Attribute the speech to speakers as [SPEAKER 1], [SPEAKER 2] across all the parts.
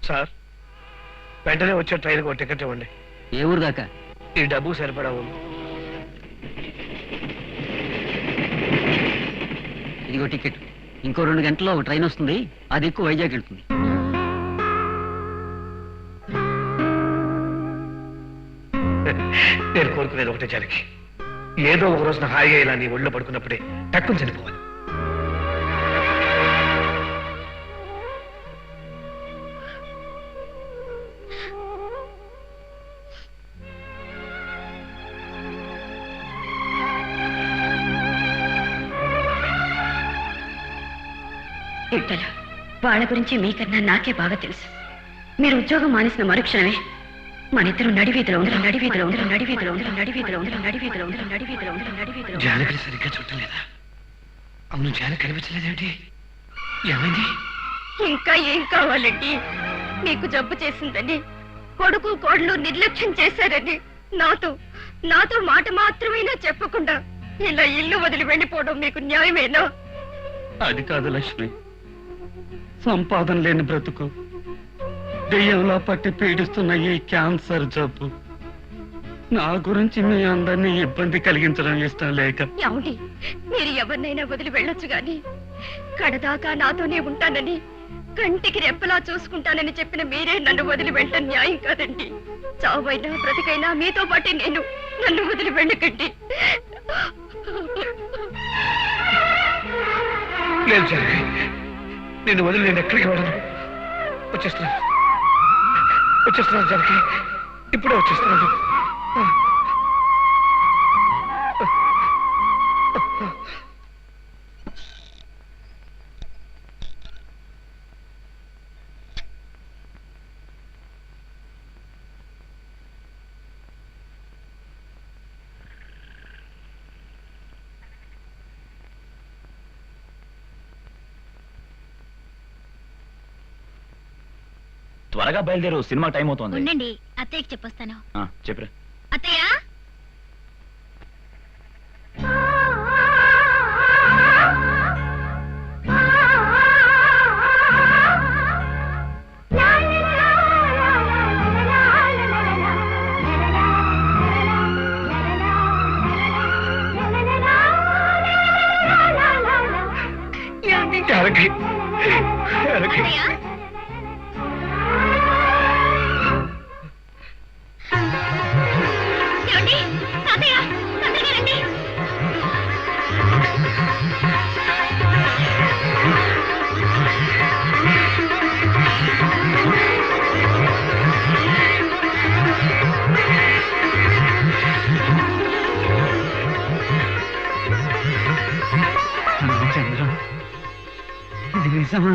[SPEAKER 1] Sir వెంటనే వచ్చే ట్రైన్కి ఒక టికెట్ ఇవ్వండి.
[SPEAKER 2] ఏ ఊరు దాకా?
[SPEAKER 1] ఈ డబ్బు సరిపడవు.
[SPEAKER 2] ఇదిగో టికెట్. ఇంకో 2 గంటల్లో ఒక ట్రైన్ వస్తుంది, అది ఎక్కువ వైజాగ్ వెళ్తుంది.
[SPEAKER 1] నేను కోరుకునేది ఒకటే జానకి, ఏదో ఒక రోజున హాయిగా ఇలా నీ ఒళ్ళో పడుకున్నప్పుడే టక్కుని చనిపోవాలి.
[SPEAKER 3] ఇట్టలు వాళ్ళ గురించి మీకన్నా నాకే బాగా తెలుసు. మీరు ఉద్యోగం మానేసిన మరుక్షణమే మనిద్దరు నడివీధిలో
[SPEAKER 1] జానకి సరిగ్గా చూడలేదా? అవును, జానకి కనిపించలేదేమిటి? ఏమైంది?
[SPEAKER 3] ఇంకా ఏం కావాలండి? మీకు జబ్బు చేసిందని, కొడుకు కోడలు నిర్లక్ష్యం చేశారని నాతో మాట మాత్రమైనా చెప్పకుండా ఇలా ఇల్లు వదిలి వెళ్ళిపోవడం మీకు న్యాయమేనా?
[SPEAKER 2] అది కాదు లక్ష్మి, సంపాదన లేని బ్రతుకు, దెయ్యంలో పట్టి పీడిస్తున్న ఈ క్యాన్సర్ జబ్బు, నా గురించి మీ అందరినీ ఇబ్బంది కలిగించడం ఇష్టం లేక.
[SPEAKER 3] ఏమండి, మీరు ఎవరినైనా వదిలి వెళ్ళొచ్చు గాని కడదాకా నాతోనే ఉంటానని, కంటికి రెప్పలా చూసుకుంటానని చెప్పిన మీరే నన్ను వదిలి వెళ్ళడం న్యాయం కాదండి. చావైనా బ్రతికైనా మీతో పాటే నన్ను వదిలి వెళ్ళకండి.
[SPEAKER 1] లేదు జానకి, నిన్ను వదిలి నేను ఎక్కడికి వెళ్ళను. వచ్చేస్తున్నాను జానకి, ఇప్పుడే వచ్చేస్తున్నాను.
[SPEAKER 4] త్వరగా బయలుదేరు, సినిమా టైం అవుతోంది.
[SPEAKER 3] ఉండండి, అత్తయ్యకి చెప్పొస్తాను.
[SPEAKER 4] చెప్పరా.
[SPEAKER 3] అత్తయ్య,
[SPEAKER 1] జానకి,
[SPEAKER 2] చంద్రం, ఇది నిజమా?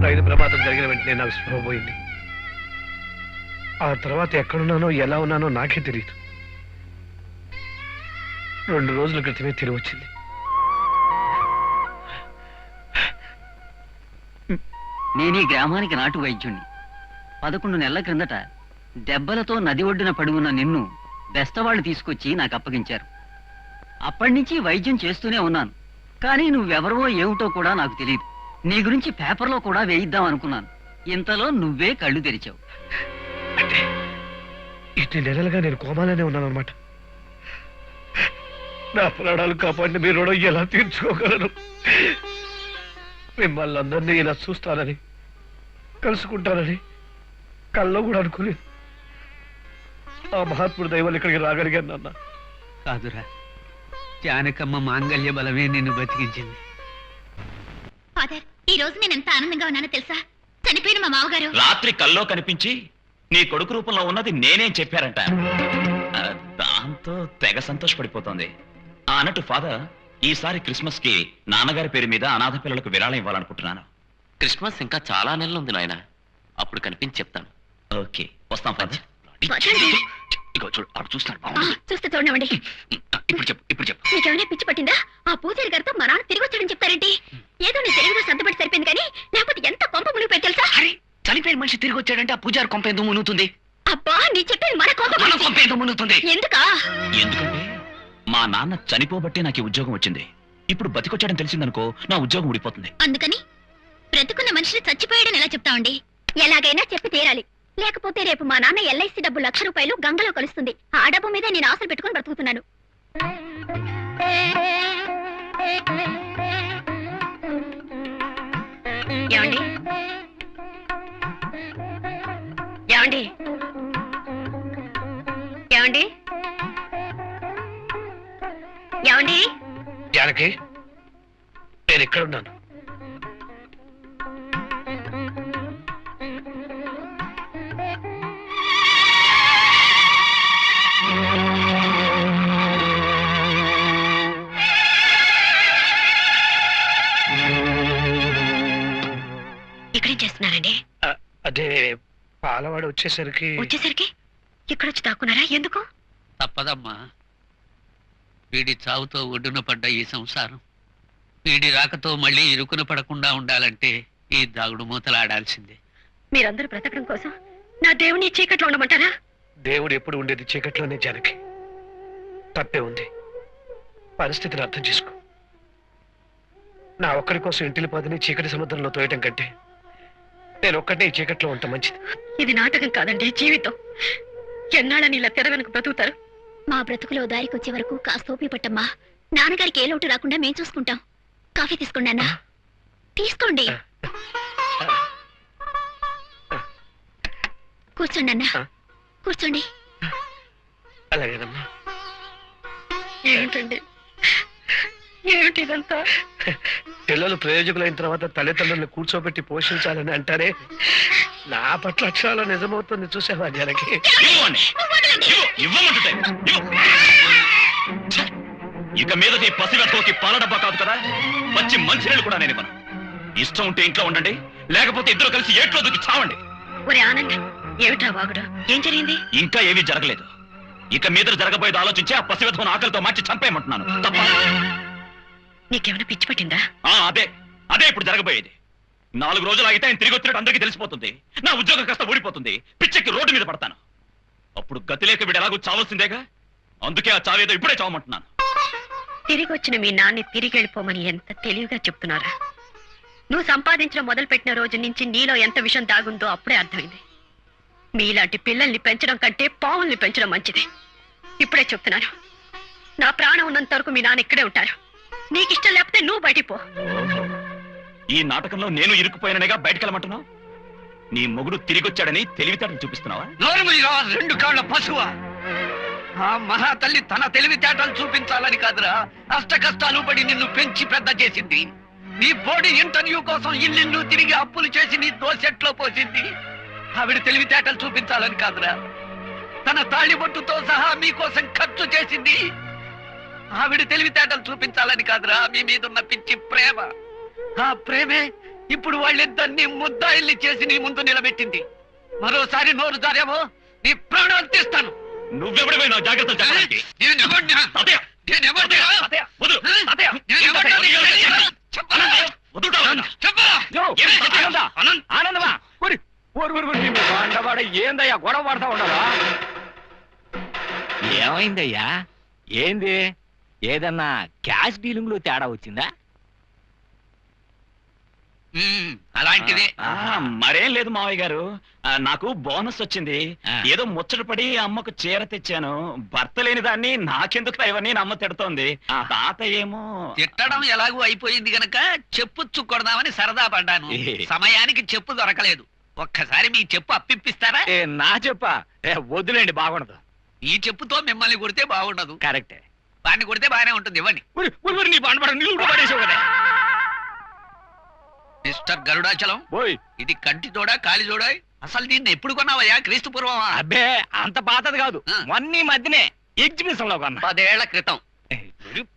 [SPEAKER 1] 5 ప్రమాదం జరిగిన వెంటనే నాకు స్పృహ పోయింది. ఆ తర్వాత ఎక్కడున్నానో ఎలా ఉన్నానో నాకే తెలియదు. 2 రోజుల క్రితమే తిరిగి వచ్చింది.
[SPEAKER 2] నేను ఈ గ్రామానికి నాటు వైద్యుణ్ణి. 11 నెలల క్రిందట దెబ్బలతో నది ఒడ్డున పడి ఉన్న నిన్ను బెస్తవాళ్లు తీసుకొచ్చి నాకు అప్పగించారు. అప్పటి నుంచి వైద్యం చేస్తూనే ఉన్నాను. కానీ నువ్వెవరవో ఏమిటో కూడా నాకు తెలియదు. నీ గురించి పేపర్లో కూడా వేయిద్దాం అనుకున్నాను. ఇంతలో నువ్వే కళ్ళు తెరిచావు.
[SPEAKER 1] అంటే 2 నెలలుగా నేను కోమాలోనే ఉన్నానన్నమాట. నా ప్రాణాలు కాపాడిన మీ రుణం ఎలా తీర్చుకోగలను? మిమ్మల్ని అందరినీ ఇలా చూస్తానని, కలుసుకుంటానని కల్లో కూడా అనుకోలేదు. ఆ మహాత్ముడు దైవాలు ఇక్కడికి రాగలిగాను నాన్న.
[SPEAKER 2] కాదురా, జానకమ్మ మాంగళ్య బలమే నిన్ను బతికించింది.
[SPEAKER 3] ఫాదర్, ఈ రోజు నేను ఎంత ఆనందంగా ఉన్నానో తెలుసా? చనిపోయిన మా మామగారు
[SPEAKER 4] రాత్రి కల్లో కనిపించి నీ కొడుకు రూపంలో ఉన్నది నేనేం చెప్పారంట. దాంతో తెగ సంతోషపడిపోతోంది. అన్నట్టు ఫాదర్, ఈసారి క్రిస్మస్ కి నాన్నగారి పేరు మీద అనాథ పిల్లలకు విరాళం ఇవ్వాలనుకుంటున్నాను.
[SPEAKER 5] క్రిస్మస్ ఇంకా చాలా నెలలు ఉంది నాయన, అప్పుడు కనిపించి చెప్తాను.
[SPEAKER 4] ఓకే, వస్తాం ఫాదర్.
[SPEAKER 5] ఇగో చూడు, అప్పుడు చూస్తాను.
[SPEAKER 3] చూస్తే చూడండి.
[SPEAKER 5] ఇప్పుడు చెప్పు.
[SPEAKER 3] మీకేమైనా పిచ్చి పట్టిందా? ఆ పూజారి గారితో మా నాన్న తిరిగి వచ్చాడని చెప్తారేంటి? ఏదో నీ తెలుగులో సర్దుబడి సరిపోయింది, కానీ లేకపోతే ఎంత కొంప మునిగిపోయి తెలుసా?
[SPEAKER 5] చనిపోయిన మనిషి తిరిగి వచ్చాడంటే ఆ పూజారి కొంప ఎందుకు మునుగుతుంది?
[SPEAKER 3] అబ్బా నీ చెప్పేది మన కోపం
[SPEAKER 4] మన కొంప ఎంత మునుగుతుంది
[SPEAKER 3] ఎందుకా
[SPEAKER 4] ఎందుకంటే మా నాన్న చనిపోబట్టే నాకు ఈ ఉద్యోగం వచ్చింది. ఇప్పుడు బతికొచ్చాడని తెలిసిందనుకో నా ఉద్యోగం ఊడిపోతుంది.
[SPEAKER 3] అందుకని బ్రతుకున్న మనిషిని చచ్చిపోయాడని ఎలా చెప్తామండి? ఎలాగైనా చెప్పి తీరాలి, లేకపోతే రేపు మా నాన్న ఎల్ఐసి డబ్బు ₹1,00,000 గంగలో కలుస్తుంది. ఆ డబ్బు మీద నేను ఆశలు పెట్టుకుని బ్రతుకుతున్నాను. ఏమండి ఏమండి ఏమండి ఏమండి
[SPEAKER 1] జానకి, నేను ఇక్కడ ఉన్నాను.
[SPEAKER 3] ఇక్కడేం చేస్తున్నారండి?
[SPEAKER 1] అదే పాలవాడు వచ్చేసరికి
[SPEAKER 3] ఇక్కడ వచ్చి దాక్కున్నారా? ఎందుకు?
[SPEAKER 6] తప్పదమ్మా. వీడి చావుతో ఒడ్డున పడ్డ ఈ సంసారం వీడి రాకతో మళ్ళీ ఇరుకున పడకుండా ఉండాలంటే ఈ దాగుడు మూతలాడాల్సిందే.
[SPEAKER 3] మీరందరూ బ్రతకడం కోసం నా దేవుని చీకట్లో ఉండమంటారా?
[SPEAKER 1] దేవుడు ఎప్పుడు ఉండేది చీకట్లోనే జానకి. తప్పే ఉంది. పరిస్థితిని అర్థం చేసుకో. నా ఒక్కడి కోసం ఇంటిలి పాదని చీకటి సముద్రంలో తోయటం కంటే నేను ఒక్కడే ఈ చీకట్లో ఉంటా మంచిది.
[SPEAKER 3] ఇది నాటకం కాదండి, జీవితం. ఎన్నాళ్ళని ఇలా తెర వెనుక బ్రతుకుతారు? మా బ్రతుకులో దారికొచ్చే వరకు కాస్త ఓపిక పట్టమ్మా. నాన్నగారికి ఏ లోటు రాకుండా మేం చూసుకుంటాం. కాఫీ తీసుకోండి అన్న. తీసుకోండి. కూర్చోండి అన్న, కూర్చోండి.
[SPEAKER 1] అలాగేనమ్మా.
[SPEAKER 3] ఏమిటండి ఏమిటి ఇదంతా?
[SPEAKER 1] పిల్లలు ప్రయోజకులైన తర్వాత తల్లిదండ్రులను కూర్చోబెట్టి పోషించాలని అంటారే, నా పట్ల అక్షరాలు నిజమవుతుంది. చూసావా జానకి?
[SPEAKER 4] ఇవ్వమంటుంటే ఇక మీద ఈ పసిగట్టుకి పాల డబ్బా కాదు కదా, మంచి మంచినీళ్ళు కూడా నేను ఇవ్వను. ఇష్టం ఉంటే ఇంట్లో ఉండండి, లేకపోతే ఇద్దరు కలిసి ఏట్లో దూకి చావండి.
[SPEAKER 3] ఒరే ఆనంద్, ఏమిటా వాగుడు? ఏం జరిగింది?
[SPEAKER 4] ఇంకా ఏమీ జరగలేదు. ఇక మీద జరగబోయేది ఆలోచించి ఆ పసివెధవను ఆకలితో మార్చి చంపేయమంటున్నాను. తప్ప?
[SPEAKER 3] నీకేమైనా పిచ్చి పట్టిందా?
[SPEAKER 4] అదే ఇప్పుడు జరగబోయేది. 4 రోజులు అయితే ఆయన తిరిగి వచ్చినట్టు అందరికీ తెలిసిపోతుంది. నా ఉద్యోగం కాస్త ఊడిపోతుంది. పిచ్చెక్కి రోడ్డు మీద పడతాను. అప్పుడు గతి లేక వీడు ఎలాగూ చావాల్సిందేగా. అందుకే ఆ చావేదో ఇప్పుడే చావమంటున్నాను.
[SPEAKER 3] తిరిగి వచ్చిన మీ నాన్ని తిరిగి వెళ్ళిపోమని ఎంత తెలివిగా చెప్తున్నారా? నువ్వు సంపాదించడం మొదలుపెట్టిన రోజు నుంచి నీలో ఎంత విషయం దాగుందో అప్పుడే అర్థమైంది. మీలాంటి పిల్లల్ని పెంచడం కంటే పావుల్ని పెంచడం మంచిది. ఇప్పుడే చెప్తున్నాను, నా ప్రాణం ఉన్నంత వరకు మీ నాన్న ఇక్కడే ఉంటారు. నీకిష్టం లేకపోతే నువ్వు బయటికి పో.
[SPEAKER 4] ఈ నాటకంలో నేను ఇరుక్కుపోయినగా బయటకెళ్ళమంటున్నావు. నీ మొగుడు తిరిగొచ్చాడని తెలివితేటలు చూపిస్తున్నావా?
[SPEAKER 6] నోరుముయ్యరా, 2 కాళ్ల పశువా. ఆ మహాతల్లి తన తెలివితేటలు చూపించాలని కాదురా, అష్ట కష్టాలు పడి నిన్ను పెంచి పెద్ద చేసింది. నీ బోర్డు ఇంటర్వ్యూ కోసం ఇల్లు తిరిగి అప్పులు చేసి నీ దోసెట్లో పోసింది. ఆవిడ తెలివితేటలు చూపించాలని కాదురా, తన తాళిబొట్టుతో సహా మీకోసం ఖర్చు చేసింది. ఆవిడ తెలివితేటలు చూపించాలని కాదురా, మీ మీదున్న పిచ్చి ప్రేమ. ఆ ప్రేమే ఇప్పుడు వాళ్ళిద్దరినీ ముద్దాయిల్ని చేసి నీ ముందు నిలబెట్టింది. మరోసారి నోరు జారేమో నీ ప్రాణాలు తీస్తాను.
[SPEAKER 4] నువ్వెవడిపై నా జాగ్రత్తలు చెప్పడానికి?
[SPEAKER 7] ఏందయ్యా గొడవ పడతా ఉండదా? ఏమైందయ్యా? ఏంది? ఏదన్నా క్యాష్ డీలింగ్ లో తేడా వచ్చిందా?
[SPEAKER 6] అలాంటిదే.
[SPEAKER 4] మరేం లేదు మావయ్య గారు, నాకు బోనస్ వచ్చింది. ఏదో ముచ్చటపడి అమ్మకు చీర తెచ్చాను. భర్త లేని దాన్ని నాకెందుకు ఇవన్నీ అమ్మ తిడుతోంది. తాత ఏమో
[SPEAKER 6] తిట్టడం ఎలాగూ అయిపోయింది గనక చెప్పు చుక్కొడదామని సరదా పడ్డాను. సమయానికి చెప్పు దొరకలేదు. ఒక్కసారి మీ చెప్పు అప్పిప్పిస్తారా?
[SPEAKER 7] నా చెప్పా వద్దులేండి, బాగుండదు.
[SPEAKER 6] ఈ చెప్పుతో మిమ్మల్ని కొడితే బాగుండదు.
[SPEAKER 7] కరెక్టే.
[SPEAKER 6] వాడిని కొడితే బాగానే ఉంటుంది. ఇవ్వండి.
[SPEAKER 7] నీ బండ నీళ్ళు పడేసావు కదా.
[SPEAKER 6] మిస్టర్ గరుడాచలం,
[SPEAKER 7] ఓయ్,
[SPEAKER 6] ఇది కంటి జోడా కాలి జోడా? అసలు దీన్ని ఎప్పుడు కొన్నావయ్యా? క్రీస్తు పూర్వమా?
[SPEAKER 7] అబ్బే అంత పాతది కాదు, మొన్న మధ్యనే ఎగ్జిబిషన్ లో కొన్నా.
[SPEAKER 6] 10 ఏళ్ల క్రితం.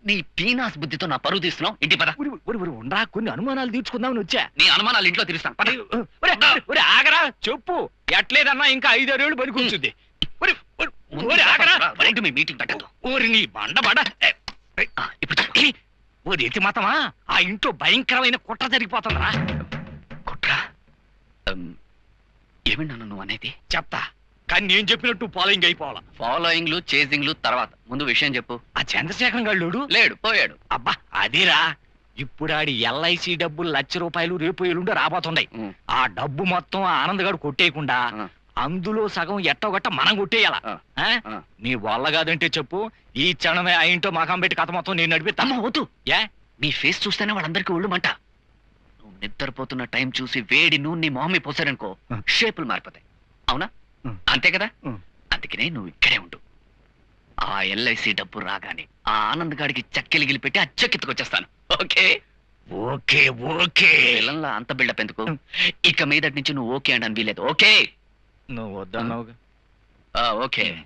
[SPEAKER 6] నీ పీనాస్ బుద్ధితో నా పరువు తీస్తున్నావు. ఇంటి పద.
[SPEAKER 7] ఉండరా, కొన్ని అనుమానాలు తీర్చుకుందామని వచ్చా.
[SPEAKER 6] నీ అనుమానాలు ఇంట్లో తీరుస్తాను. పద.
[SPEAKER 7] ఆగరా, చెప్పు. ఎట్లేదన్నా ఇంకా 5-6 ఏళ్ళు పని కూర్చుంది.
[SPEAKER 6] మీ మీటింగ్ పెట్టద్దు.
[SPEAKER 7] ఊరి నీ బండ బడ. ఇప్పుడు ఓ రీతి మాతమా, ఆ ఇంట్లో భయంకరమైన కుట్ర జరిగిపోతుందిరా.
[SPEAKER 6] కుట్ర? ఏమిన్నా నువ్వు అనేది?
[SPEAKER 7] చెప్తా, కానీ నేను చెప్పినట్టు ఫాలోయింగ్ అయిపోవాలా.
[SPEAKER 5] ఫాలోయింగ్లు చేజింగ్లు తర్వాత ముందు విషయం చెప్పు.
[SPEAKER 7] ఆ చంద్రశేఖరం గారు
[SPEAKER 5] లేడు, పోయాడు.
[SPEAKER 7] అబ్బా అదేరా, ఇప్పుడు ఆడి ఎల్ఐసి డబ్బులు ₹1,00,000 రేపు ఎల్లుండి రాబోతున్నాయి.
[SPEAKER 5] ఉం.
[SPEAKER 7] ఆ డబ్బు మొత్తం ఆనంద్ గారు కొట్టేయకుండా
[SPEAKER 5] ఆ.
[SPEAKER 7] అందులో సగం ఎట్టగొట్ట మనం కొట్టేయాల.
[SPEAKER 5] ఆ.
[SPEAKER 7] ఆ?
[SPEAKER 5] ఆ.
[SPEAKER 7] నీ వల్ల కాదంటే చెప్పు, ఈ క్షణమే ఆ ఇంట్లో మకం పెట్టి కథ మొత్తం నేను నడిపిస్తా.
[SPEAKER 5] అమ్మ వద్దు,
[SPEAKER 7] ఏ
[SPEAKER 5] నీ ఫేస్ చూస్తేనే వాళ్ళందరికీ ఒళ్ళు మంట. నువ్వు నిద్రపోతున్న టైం చూసి వేడి నూనె మొహమ్మి పోసారనుకో
[SPEAKER 7] ఆ.
[SPEAKER 5] షేపులు మారిపోతాయి. అవునా?
[SPEAKER 7] ఉం.
[SPEAKER 5] అంతే కదా?
[SPEAKER 7] ఉం.
[SPEAKER 5] అందుకనే నువ్వు ఇక్కడే ఉండు. ఆ ఎల్ఐసి డబ్బు రాగానే ఆ ఆనంద్ గాడికి చక్కెలిగిలి పెట్టి ఆ చెక్కెత్తుకొచ్చేస్తాను. ఓకే?
[SPEAKER 7] Okay okay.
[SPEAKER 5] పిల్లల్లా అంత బిల్డప్ ఎందుకు? ఇక మీదటి నుంచి నువ్వు ఓకే అని వీలేదు. ఓకే?
[SPEAKER 7] నువ్వు వద్దన్నావుగా.
[SPEAKER 5] ఓకే.